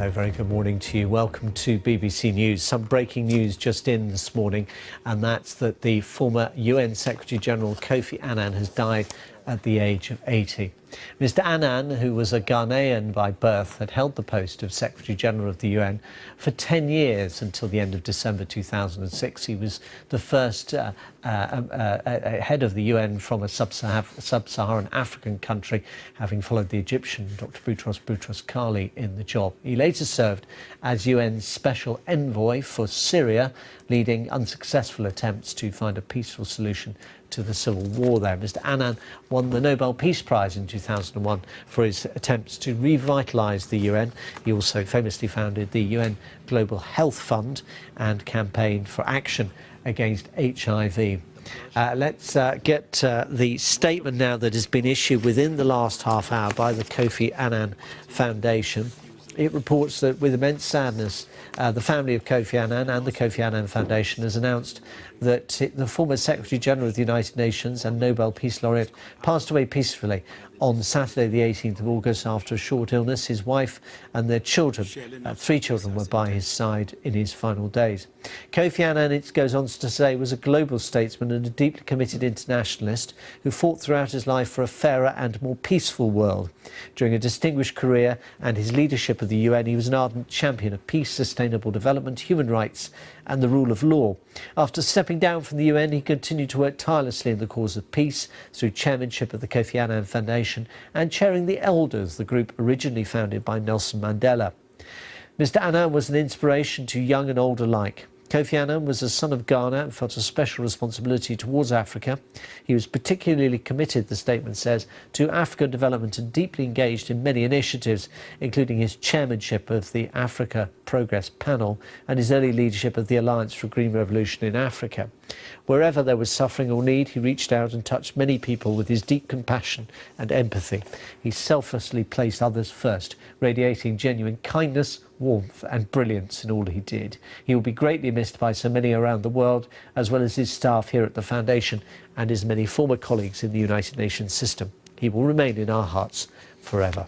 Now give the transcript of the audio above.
Hello, very good morning to you. Welcome to BBC News. Some breaking news just in this morning, and that's that the former UN Secretary General Kofi Annan has died at the age of 80. Mr. Annan, who was a Ghanaian by birth, had held the post of Secretary General of the UN for 10 years until the end of December 2006. He was the first head of the UN from a sub-Saharan African country, having followed the Egyptian Dr. Boutros Boutros-Ghali in the job. He later served as UN's Special Envoy for Syria, leading unsuccessful attempts to find a peaceful solution to the civil war there. Mr. Annan won the Nobel Peace Prize in 2001 for his attempts to revitalise the UN. He also famously founded the UN Global Health Fund and campaigned for action against HIV. Let's get the statement now that has been issued within the last half hour by the Kofi Annan Foundation. It reports that with immense sadness, the family of Kofi Annan and the Kofi Annan Foundation has announced that the former Secretary General of the United Nations and Nobel Peace Laureate passed away peacefully on Saturday the 18th of August after a short illness. His wife and their children, 3 children, were by his side in his final days. Kofi Annan, it goes on to say, was a global statesman and a deeply committed internationalist who fought throughout his life for a fairer and more peaceful world. During a distinguished career and his leadership of the UN, he was an ardent champion of peace, sustainable development, human rights and the rule of law. After stepping down from the UN, he continued to work tirelessly in the cause of peace through chairmanship of the Kofi Annan Foundation and chairing the Elders, the group originally founded by Nelson Mandela. Mr. Annan was an inspiration to young and old alike. Kofi Annan was a son of Ghana and felt a special responsibility towards Africa. He was particularly committed, the statement says, to African development and deeply engaged in many initiatives, including his chairmanship of the Africa Progress Panel and his early leadership of the Alliance for a Green Revolution in Africa. Wherever there was suffering or need, he reached out and touched many people with his deep compassion and empathy. He selflessly placed others first, radiating genuine kindness, warmth and brilliance in all he did. He will be greatly missed by so many around the world, as well as his staff here at the Foundation and his many former colleagues in the United Nations system. He will remain in our hearts forever.